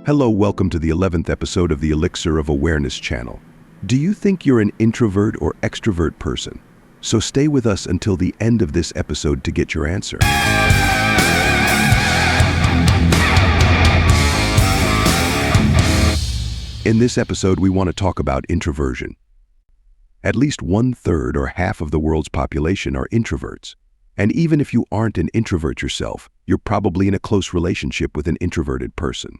Hello, welcome to the 11th episode of the Elixir of Awareness channel. Do you think you're an introvert or extrovert person? So stay with us until the end of this episode to get your answer. In this episode, we want to talk about introversion. At least 1/3 or half of the world's population are introverts. And even if you aren't an introvert yourself, you're probably in a close relationship with an introverted person.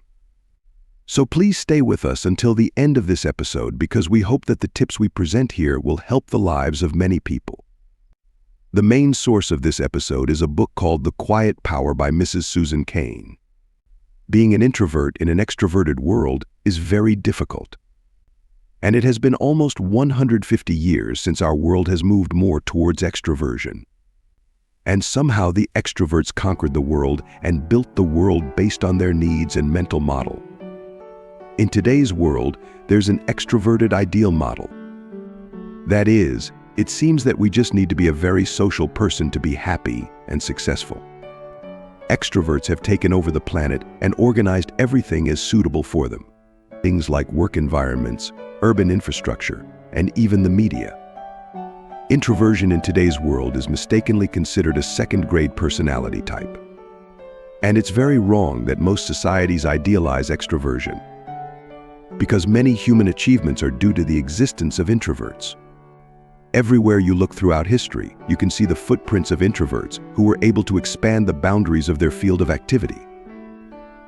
So please stay with us until the end of this episode because we hope that the tips we present here will help the lives of many people. The main source of this episode is a book called The Quiet Power by Mrs. Susan Cain. Being an introvert in an extroverted world is very difficult. And it has been almost 150 years since our world has moved more towards extroversion. And somehow the extroverts conquered the world and built the world based on their needs and mental model. In today's world, there's an extroverted ideal model. That is, it seems that we just need to be a very social person to be happy and successful. Extroverts have taken over the planet and organized everything as suitable for them. Things like work environments, urban infrastructure, and even the media. Introversion in today's world is mistakenly considered a second-grade personality type. And it's very wrong that most societies idealize extroversion, because many human achievements are due to the existence of introverts. Everywhere you look throughout history, you can see the footprints of introverts who were able to expand the boundaries of their field of activity.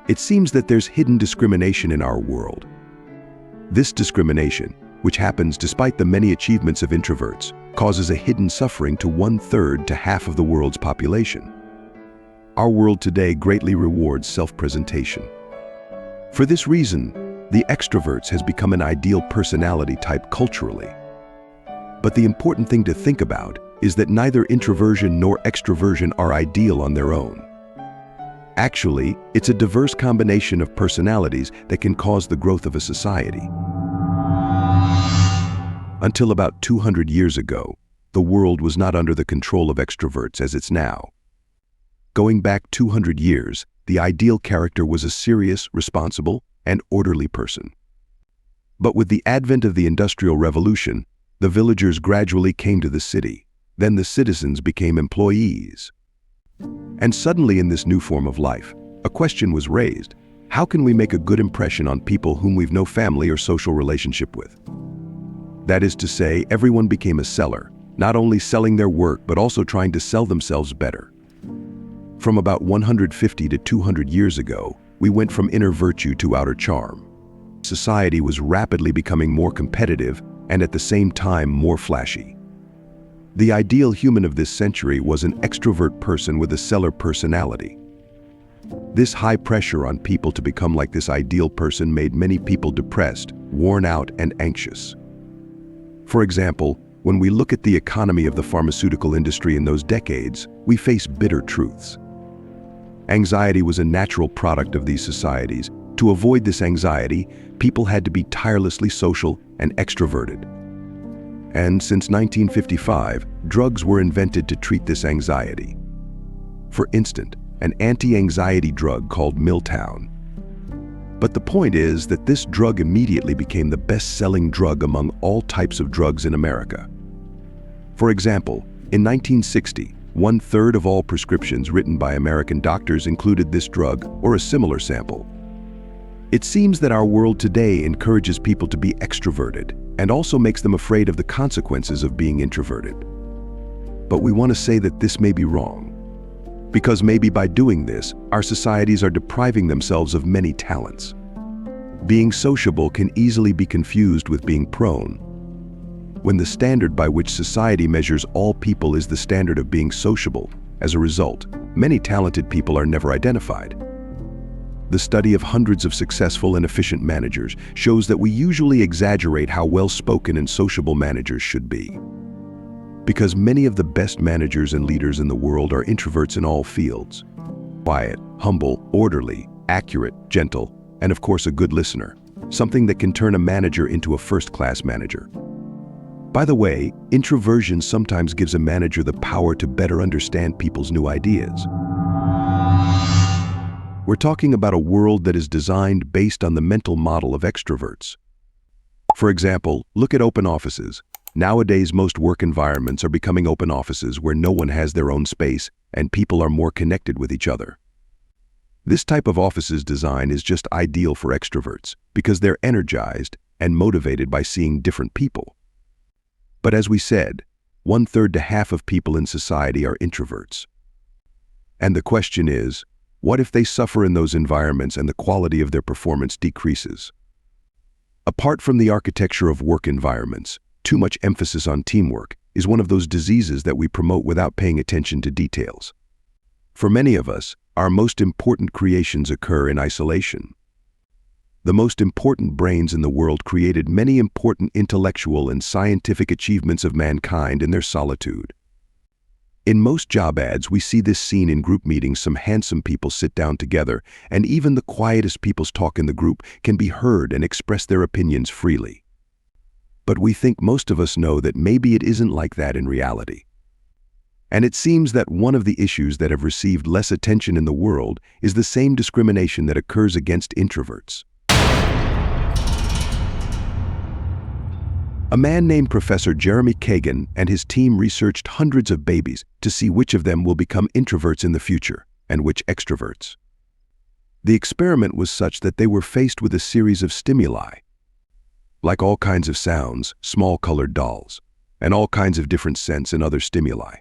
It seems that there's hidden discrimination in our world. This discrimination, which happens despite the many achievements of introverts, causes a hidden suffering to 1/3 to half of the world's population. Our world today greatly rewards self-presentation. For this reason, the extroverts has become an ideal personality type culturally. But the important thing to think about is that neither introversion nor extroversion are ideal on their own. Actually, it's a diverse combination of personalities that can cause the growth of a society. Until about 200 years ago, the world was not under the control of extroverts as it's now. Going back 200 years, the ideal character was a serious, responsible, and orderly person. But with the advent of the Industrial Revolution, the villagers gradually came to the city. Then the citizens became employees. And suddenly in this new form of life, a question was raised. How can we make a good impression on people whom we've no family or social relationship with? That is to say, everyone became a seller, not only selling their work but also trying to sell themselves better. From about 150 to 200 years ago, we went from inner virtue to outer charm. Society was rapidly becoming more competitive and at the same time more flashy. The ideal human of this century was an extrovert person with a seller personality. This high pressure on people to become like this ideal person made many people depressed, worn out, and anxious. For example, when we look at the economy of the pharmaceutical industry in those decades, we face bitter truths. Anxiety was a natural product of these societies. To avoid this anxiety, people had to be tirelessly social and extroverted. And since 1955, drugs were invented to treat this anxiety. For instance, an anti-anxiety drug called Miltown. But the point is that this drug immediately became the best-selling drug among all types of drugs in America. For example, in 1960, 1/3 of all prescriptions written by American doctors included this drug or a similar sample. It seems that our world today encourages people to be extroverted and also makes them afraid of the consequences of being introverted. But we want to say that this may be wrong, because maybe by doing this, our societies are depriving themselves of many talents. Being sociable can easily be confused with being prone. When the standard by which society measures all people is the standard of being sociable, as a result, many talented people are never identified. The study of hundreds of successful and efficient managers shows that we usually exaggerate how well-spoken and sociable managers should be. Because many of the best managers and leaders in the world are introverts in all fields. Quiet, humble, orderly, accurate, gentle, and of course a good listener, something that can turn a manager into a first-class manager. By the way, introversion sometimes gives a manager the power to better understand people's new ideas. We're talking about a world that is designed based on the mental model of extroverts. For example, look at open offices. Nowadays, most work environments are becoming open offices where no one has their own space and people are more connected with each other. This type of office's design is just ideal for extroverts because they're energized and motivated by seeing different people. But as we said, 1/3 to half of people in society are introverts. And the question is, what if they suffer in those environments and the quality of their performance decreases? Apart from the architecture of work environments, too much emphasis on teamwork is one of those diseases that we promote without paying attention to details. For many of us, our most important creations occur in isolation. The most important brains in the world created many important intellectual and scientific achievements of mankind in their solitude. In most job ads, we see this scene in group meetings. Some handsome people sit down together, and even the quietest people's talk in the group can be heard and express their opinions freely. But we think most of us know that maybe it isn't like that in reality. And it seems that one of the issues that have received less attention in the world is the same discrimination that occurs against introverts. A man named Professor Jeremy Cain and his team researched hundreds of babies to see which of them will become introverts in the future and which extroverts. The experiment was such that they were faced with a series of stimuli, like all kinds of sounds, small colored dolls, and all kinds of different scents and other stimuli.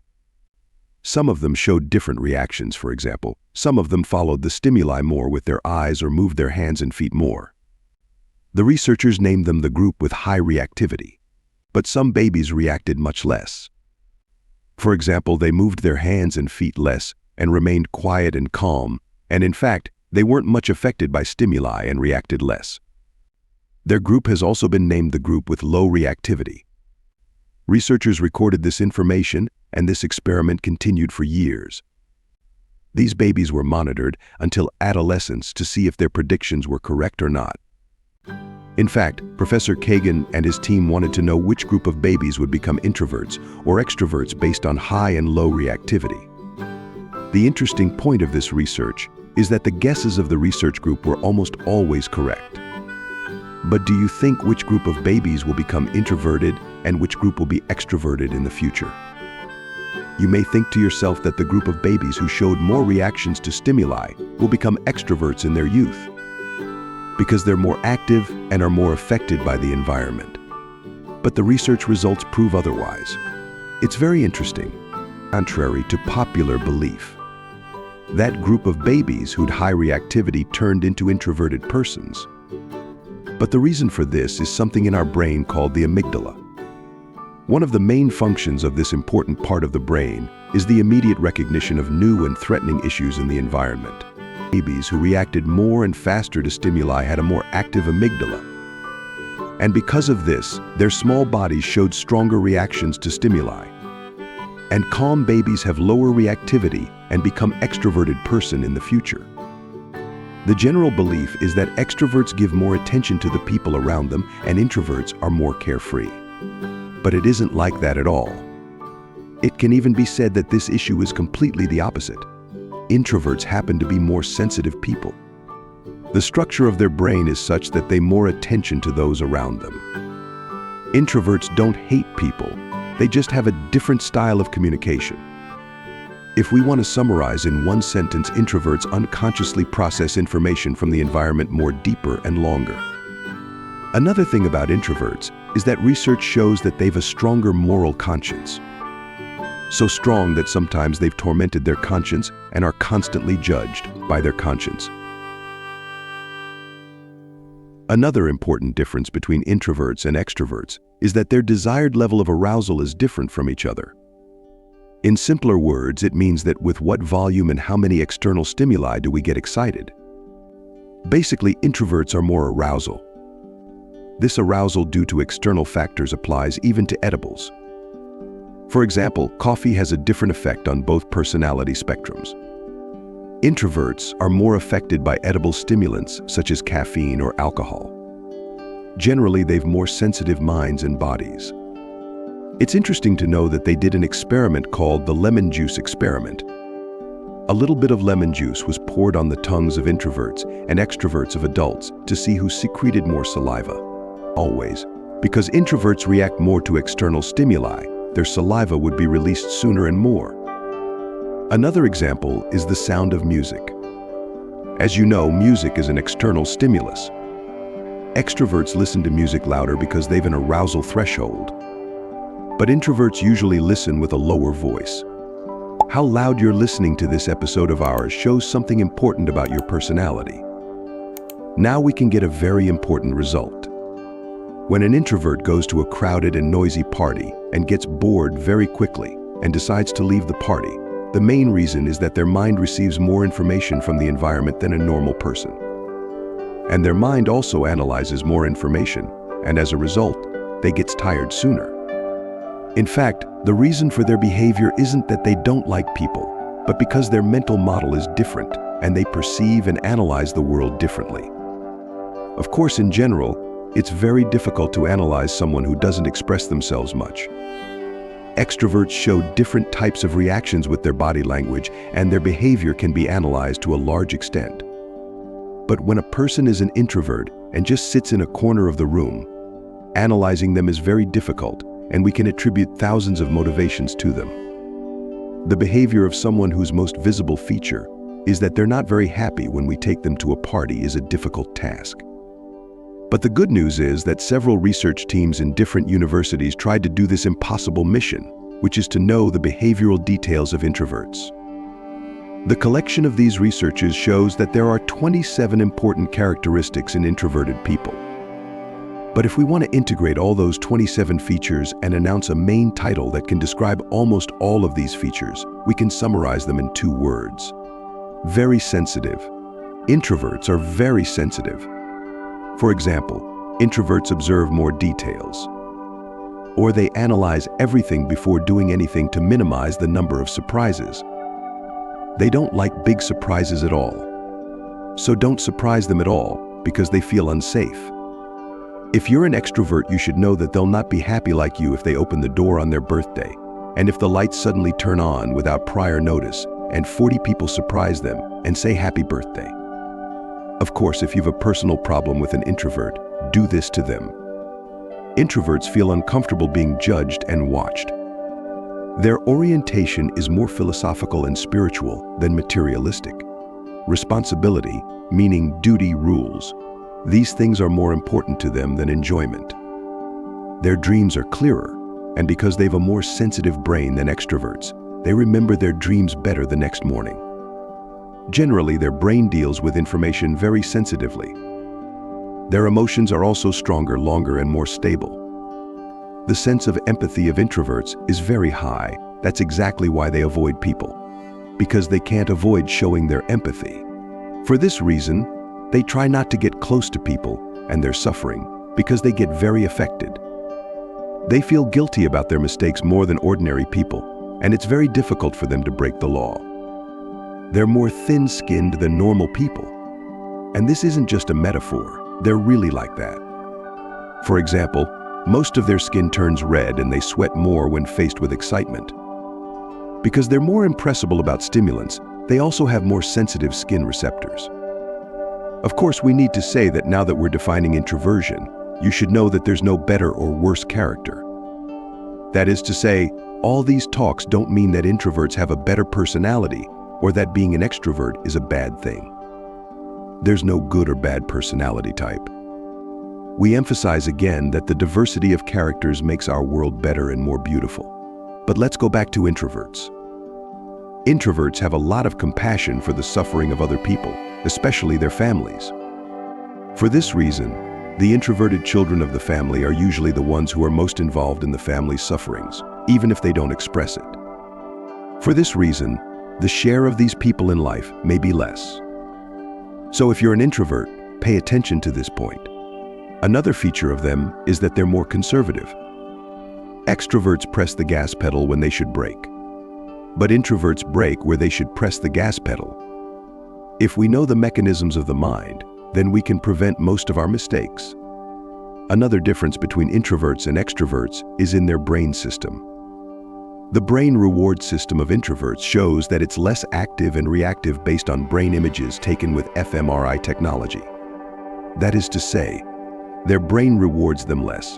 Some of them showed different reactions, for example. Some of them followed the stimuli more with their eyes or moved their hands and feet more. The researchers named them the group with high reactivity. But some babies reacted much less. For example, they moved their hands and feet less and remained quiet and calm, and in fact, they weren't much affected by stimuli and reacted less. Their group has also been named the group with low reactivity. Researchers recorded this information, and this experiment continued for years. These babies were monitored until adolescence to see if their predictions were correct or not. In fact, Professor Cain and his team wanted to know which group of babies would become introverts or extroverts based on high and low reactivity. The interesting point of this research is that the guesses of the research group were almost always correct. But do you think which group of babies will become introverted and which group will be extroverted in the future? You may think to yourself that the group of babies who showed more reactions to stimuli will become extroverts in their youth, because they're more active and are more affected by the environment. But the research results prove otherwise. It's very interesting, contrary to popular belief. That group of babies who'd high reactivity turned into introverted persons. But the reason for this is something in our brain called the amygdala. One of the main functions of this important part of the brain is the immediate recognition of new and threatening issues in the environment. Babies who reacted more and faster to stimuli had a more active amygdala. And because of this, their small bodies showed stronger reactions to stimuli. And calm babies have lower reactivity and become extroverted person in the future. The general belief is that extroverts give more attention to the people around them and introverts are more carefree. But it isn't like that at all. It can even be said that this issue is completely the opposite. Introverts happen to be more sensitive people. The structure of their brain is such that they more attention to those around them. Introverts don't hate people, they just have a different style of communication. If we want to summarize in one sentence, introverts unconsciously process information from the environment more deeper and longer. Another thing about introverts is that research shows that they've a stronger moral conscience. So strong that sometimes they've tormented their conscience and are constantly judged by their conscience. Another important difference between introverts and extroverts is that their desired level of arousal is different from each other. In simpler words, it means that with what volume and how many external stimuli do we get excited. Basically, introverts are more arousal. This arousal due to external factors applies even to edibles. For example, coffee has a different effect on both personality spectrums. Introverts are more affected by edible stimulants such as caffeine or alcohol. Generally, they've more sensitive minds and bodies. It's interesting to know that they did an experiment called the lemon juice experiment. A little bit of lemon juice was poured on the tongues of introverts and extroverts of adults to see who secreted more saliva. Always, because introverts react more to external stimuli, their saliva would be released sooner and more. Another example is the sound of music. As you know, music is an external stimulus. Extroverts listen to music louder because they've an arousal threshold. But introverts usually listen with a lower voice. How loud you're listening to this episode of ours shows something important about your personality. Now we can get a very important result. When an introvert goes to a crowded and noisy party and gets bored very quickly and decides to leave the party, the main reason is that their mind receives more information from the environment than a normal person. And their mind also analyzes more information, and as a result, they get tired sooner. In fact, the reason for their behavior isn't that they don't like people, but because their mental model is different and they perceive and analyze the world differently. Of course, in general, it's very difficult to analyze someone who doesn't express themselves much. Extroverts show different types of reactions with their body language, and their behavior can be analyzed to a large extent. But when a person is an introvert and just sits in a corner of the room, analyzing them is very difficult, and we can attribute thousands of motivations to them. The behavior of someone whose most visible feature is that they're not very happy when we take them to a party is a difficult task. But the good news is that several research teams in different universities tried to do this impossible mission, which is to know the behavioral details of introverts. The collection of these researches shows that there are 27 important characteristics in introverted people. But if we want to integrate all those 27 features and announce a main title that can describe almost all of these features, we can summarize them in 2 words. Very sensitive. Introverts are very sensitive. For example, introverts observe more details. Or they analyze everything before doing anything to minimize the number of surprises. They don't like big surprises at all. So don't surprise them at all because they feel unsafe. If you're an extrovert, you should know that they'll not be happy like you if they open the door on their birthday, and if the lights suddenly turn on without prior notice, and 40 people surprise them and say happy birthday. Of course, if you've a personal problem with an introvert, do this to them. Introverts feel uncomfortable being judged and watched. Their orientation is more philosophical and spiritual than materialistic. Responsibility, meaning duty, rules. These things are more important to them than enjoyment. Their dreams are clearer, and because they've a more sensitive brain than extroverts, they remember their dreams better the next morning. Generally, their brain deals with information very sensitively. Their emotions are also stronger, longer, and more stable. The sense of empathy of introverts is very high. That's exactly why they avoid people, because they can't avoid showing their empathy. For this reason, they try not to get close to people and their suffering because they get very affected. They feel guilty about their mistakes more than ordinary people, and it's very difficult for them to break the law. They're more thin-skinned than normal people. And this isn't just a metaphor, they're really like that. For example, most of their skin turns red and they sweat more when faced with excitement. Because they're more impressible about stimulants, they also have more sensitive skin receptors. Of course, we need to say that now that we're defining introversion, you should know that there's no better or worse character. That is to say, all these talks don't mean that introverts have a better personality or that being an extrovert is a bad thing. There's no good or bad personality type. We emphasize again that the diversity of characters makes our world better and more beautiful. But let's go back to introverts. Introverts have a lot of compassion for the suffering of other people, especially their families. For this reason, the introverted children of the family are usually the ones who are most involved in the family's sufferings, even if they don't express it. For this reason, the share of these people in life may be less. So if you're an introvert, pay attention to this point. Another feature of them is that they're more conservative. Extroverts press the gas pedal when they should brake, but introverts brake where they should press the gas pedal. If we know the mechanisms of the mind, then we can prevent most of our mistakes. Another difference between introverts and extroverts is in their brain system. The brain reward system of introverts shows that it's less active and reactive based on brain images taken with fMRI technology. That is to say, their brain rewards them less.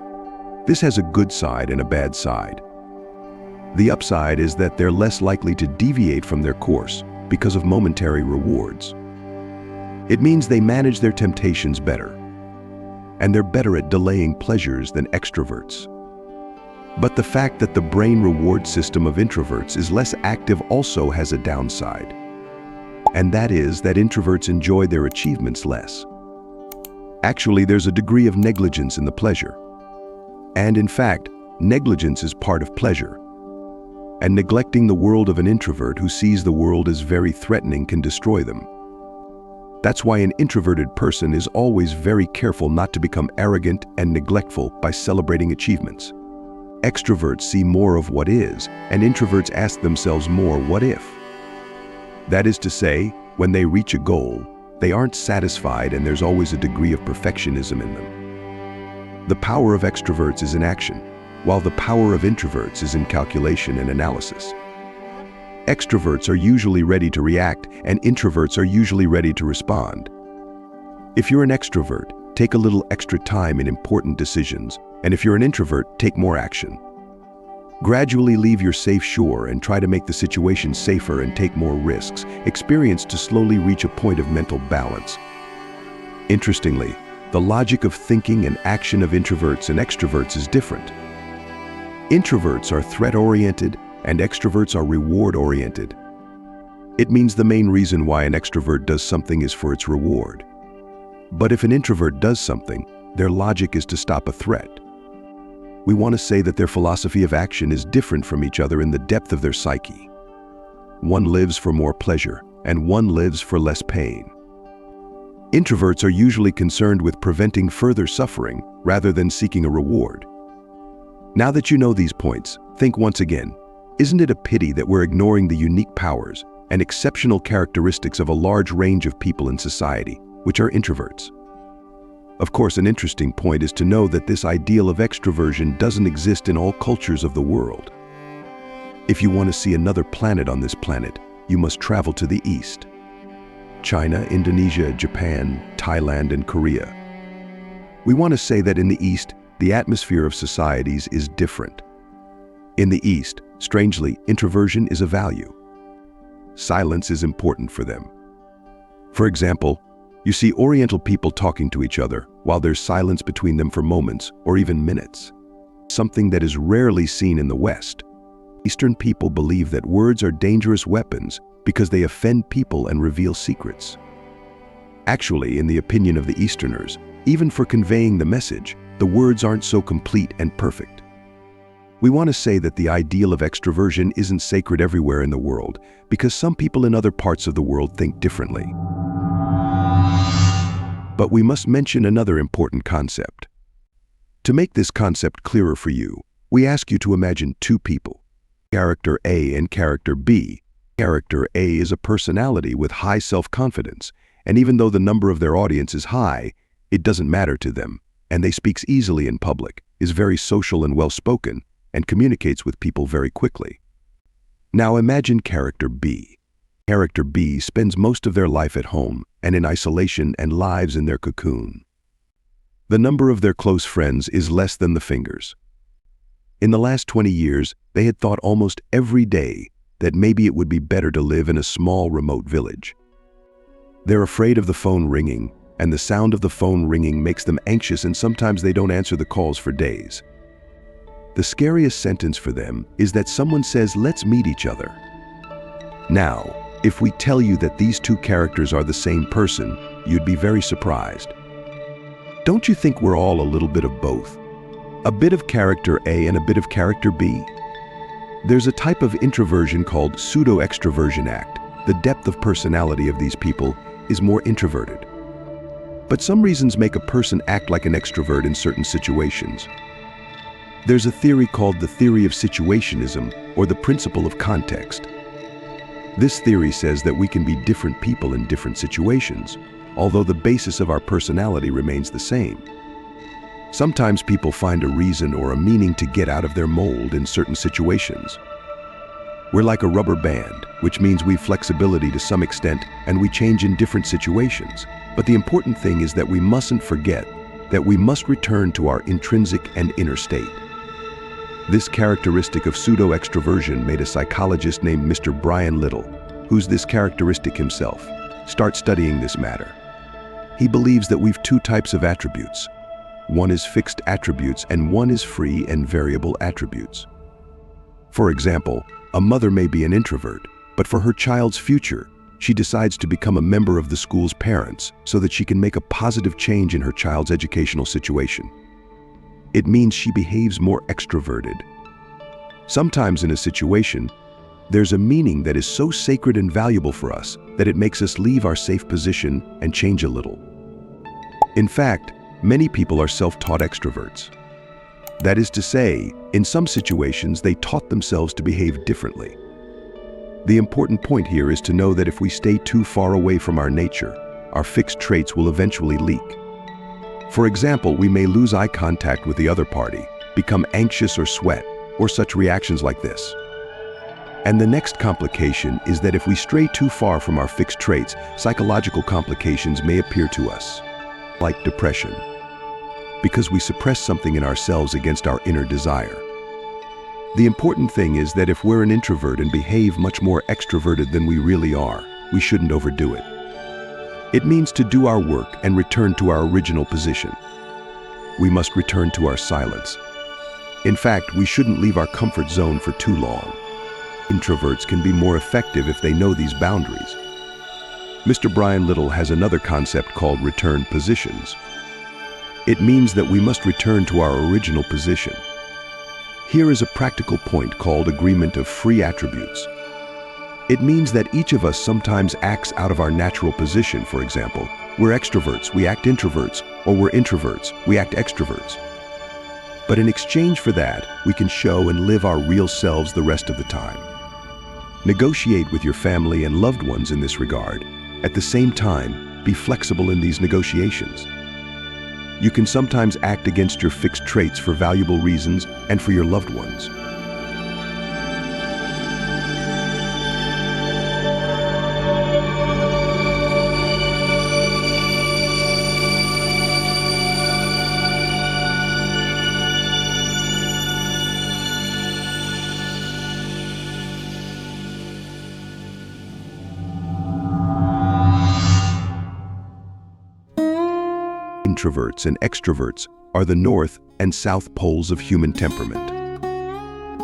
This has a good side and a bad side. The upside is that they're less likely to deviate from their course because of momentary rewards. It means they manage their temptations better, and they're better at delaying pleasures than extroverts. But the fact that the brain reward system of introverts is less active also has a downside, and that is that introverts enjoy their achievements less. Actually, there's a degree of negligence in the pleasure. And in fact, negligence is part of pleasure. And neglecting the world of an introvert who sees the world as very threatening can destroy them. That's why an introverted person is always very careful not to become arrogant and neglectful by celebrating achievements. Extroverts see more of what is, and introverts ask themselves more what if. That is to say, when they reach a goal, they aren't satisfied and there's always a degree of perfectionism in them. The power of extroverts is in action, while the power of introverts is in calculation and analysis. Extroverts are usually ready to react, and introverts are usually ready to respond. If you're an extrovert, take a little extra time in important decisions, and if you're an introvert, take more action. Gradually leave your safe shore and try to make the situation safer and take more risks, experience to slowly reach a point of mental balance. Interestingly, the logic of thinking and action of introverts and extroverts is different. Introverts are threat-oriented and extroverts are reward-oriented. It means the main reason why an extrovert does something is for its reward. But if an introvert does something, their logic is to stop a threat. We want to say that their philosophy of action is different from each other in the depth of their psyche. One lives for more pleasure, and one lives for less pain. Introverts are usually concerned with preventing further suffering rather than seeking a reward. Now that you know these points, think once again, isn't it a pity that we're ignoring the unique powers and exceptional characteristics of a large range of people in society, which are introverts? Of course, an interesting point is to know that this ideal of extroversion doesn't exist in all cultures of the world. If you want to see another planet on this planet, you must travel to the East. China, Indonesia, Japan, Thailand, and Korea. We want to say that in the East, the atmosphere of societies is different. In the East, strangely, introversion is a value. Silence is important for them. For example, you see Oriental people talking to each other while there's silence between them for moments or even minutes, something that is rarely seen in the West. Eastern people believe that words are dangerous weapons because they offend people and reveal secrets. Actually, in the opinion of the Easterners, even for conveying the message, the words aren't so complete and perfect. We want to say that the ideal of extroversion isn't sacred everywhere in the world because some people in other parts of the world think differently. But we must mention another important concept. To make this concept clearer for you, we ask you to imagine two people, character A and character B. Character A is a personality with high self-confidence, and even though the number of their audience is high, it doesn't matter to them, and they speaks easily in public, is very social and well-spoken, and communicates with people very quickly. Now imagine character B. Character B spends most of their life at home and in isolation and lives in their cocoon. The number of their close friends is less than the fingers. In the last 20 years, they had thought almost every day that maybe it would be better to live in a small remote village. They're afraid of the phone ringing, and the sound of the phone ringing makes them anxious, and sometimes they don't answer the calls for days. The scariest sentence for them is that someone says, "Let's meet each other." Now, if we tell you that these two characters are the same person, you'd be very surprised. Don't you think we're all a little bit of both? A bit of character A and a bit of character B? There's a type of introversion called pseudo-extroversion act. The depth of personality of these people is more introverted. But some reasons make a person act like an extrovert in certain situations. There's a theory called the theory of situationism, or the principle of context. This theory says that we can be different people in different situations, although the basis of our personality remains the same. Sometimes people find a reason or a meaning to get out of their mold in certain situations. We're like a rubber band, which means we've flexibility to some extent and we change in different situations. But the important thing is that we mustn't forget that we must return to our intrinsic and inner state. This characteristic of pseudo-extroversion made a psychologist named Mr. Brian Little, who's this characteristic himself, start studying this matter. He believes that we've two types of attributes. One is fixed attributes and one is free and variable attributes. For example, a mother may be an introvert, but for her child's future, she decides to become a member of the school's parents so that she can make a positive change in her child's educational situation. It means she behaves more extroverted. Sometimes in a situation, there's a meaning that is so sacred and valuable for us that it makes us leave our safe position and change a little. In fact, many people are self-taught extroverts. That is to say, in some situations, they taught themselves to behave differently. The important point here is to know that if we stay too far away from our nature, our fixed traits will eventually leak. For example, we may lose eye contact with the other party, become anxious or sweat, or such reactions like this. And the next complication is that if we stray too far from our fixed traits, psychological complications may appear to us, like depression, because we suppress something in ourselves against our inner desire. The important thing is that if we're an introvert and behave much more extroverted than we really are, we shouldn't overdo it. It means to do our work and return to our original position. We must return to our silence. In fact, we shouldn't leave our comfort zone for too long. Introverts can be more effective if they know these boundaries. Mr. Brian Little has another concept called return positions. It means that we must return to our original position. Here is a practical point called agreement of free attributes. It means that each of us sometimes acts out of our natural position. For example, we're extroverts, we act introverts, or we're introverts, we act extroverts. But in exchange for that, we can show and live our real selves the rest of the time. Negotiate with your family and loved ones in this regard. At the same time, be flexible in these negotiations. You can sometimes act against your fixed traits for valuable reasons and for your loved ones. Introverts and extroverts are the north and south poles of human temperament.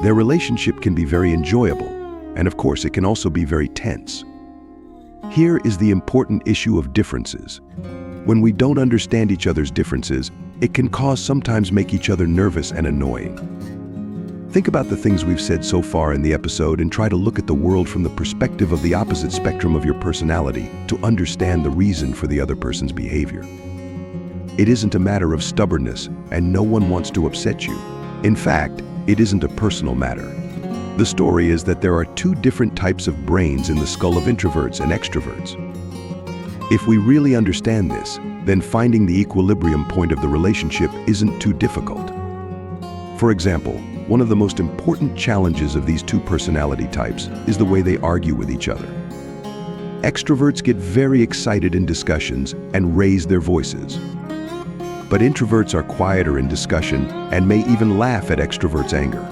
Their relationship can be very enjoyable, and of course it can also be very tense. Here is the important issue of differences. When we don't understand each other's differences, it can sometimes make each other nervous and annoying. Think about the things we've said so far in the episode and try to look at the world from the perspective of the opposite spectrum of your personality to understand the reason for the other person's behavior. It isn't a matter of stubbornness, and no one wants to upset you. In fact, it isn't a personal matter. The story is that there are two different types of brains in the skull of introverts and extroverts. If we really understand this, then finding the equilibrium point of the relationship isn't too difficult. For example, one of the most important challenges of these two personality types is the way they argue with each other. Extroverts get very excited in discussions and raise their voices. But introverts are quieter in discussion and may even laugh at extroverts' anger.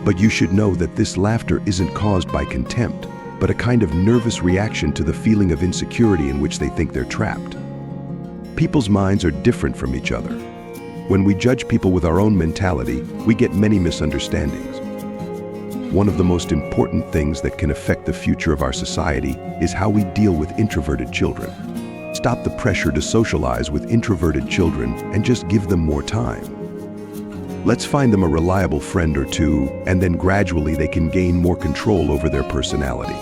But you should know that this laughter isn't caused by contempt, but a kind of nervous reaction to the feeling of insecurity in which they think they're trapped. People's minds are different from each other. When we judge people with our own mentality, we get many misunderstandings. One of the most important things that can affect the future of our society is how we deal with introverted children. Stop the pressure to socialize with introverted children and just give them more time. Let's find them a reliable friend or two, and then gradually they can gain more control over their personality.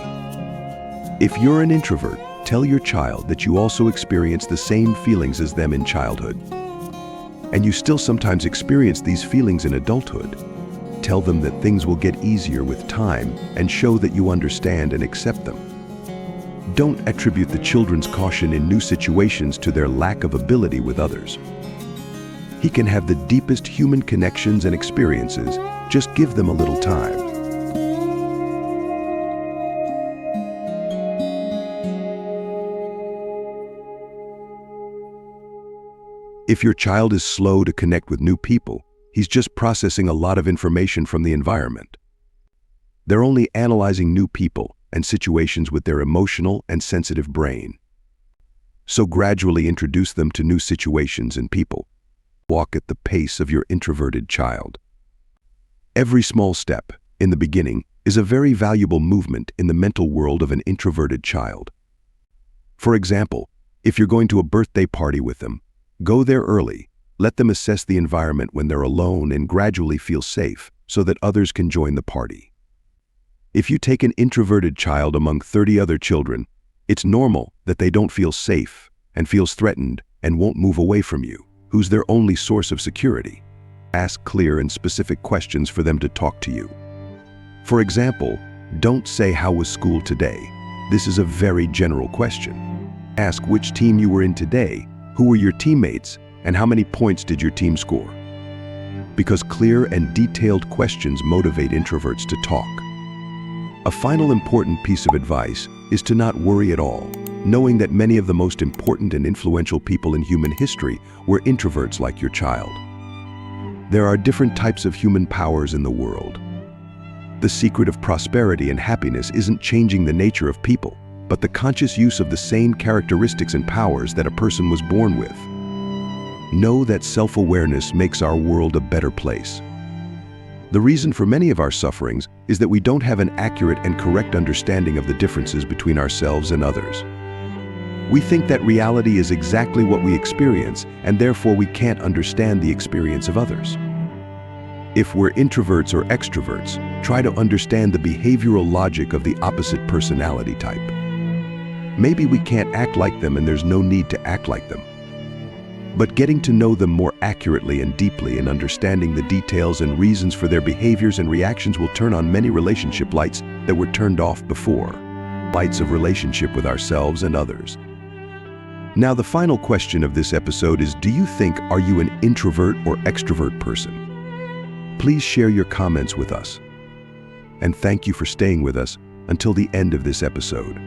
If you're an introvert, tell your child that you also experience the same feelings as them in childhood. And you still sometimes experience these feelings in adulthood. Tell them that things will get easier with time and show that you understand and accept them. Don't attribute the children's caution in new situations to their lack of ability with others. He can have the deepest human connections and experiences. Just give them a little time. If your child is slow to connect with new people, he's just processing a lot of information from the environment. They're only analyzing new people and situations with their emotional and sensitive brain. So gradually introduce them to new situations and people. Walk at the pace of your introverted child. Every small step, in the beginning, is a very valuable movement in the mental world of an introverted child. For example, if you're going to a birthday party with them, go there early. Let them assess the environment when they're alone and gradually feel safe so that others can join the party. If you take an introverted child among 30 other children, it's normal that they don't feel safe and feels threatened and won't move away from you, who's their only source of security. Ask clear and specific questions for them to talk to you. For example, don't say, "How was school today?" This is a very general question. Ask which team you were in today, who were your teammates, and how many points did your team score? Because clear and detailed questions motivate introverts to talk. A final important piece of advice is to not worry at all, knowing that many of the most important and influential people in human history were introverts like your child. There are different types of human powers in the world. The secret of prosperity and happiness isn't changing the nature of people, but the conscious use of the same characteristics and powers that a person was born with. Know that self-awareness makes our world a better place. The reason for many of our sufferings is that we don't have an accurate and correct understanding of the differences between ourselves and others. We think that reality is exactly what we experience, and therefore we can't understand the experience of others. If we're introverts or extroverts, try to understand the behavioral logic of the opposite personality type. Maybe we can't act like them and there's no need to act like them. But getting to know them more accurately and deeply and understanding the details and reasons for their behaviors and reactions will turn on many relationship lights that were turned off before. Lights of relationship with ourselves and others. Now, the final question of this episode is, do you think, are you an introvert or extrovert person? Please share your comments with us. And thank you for staying with us until the end of this episode.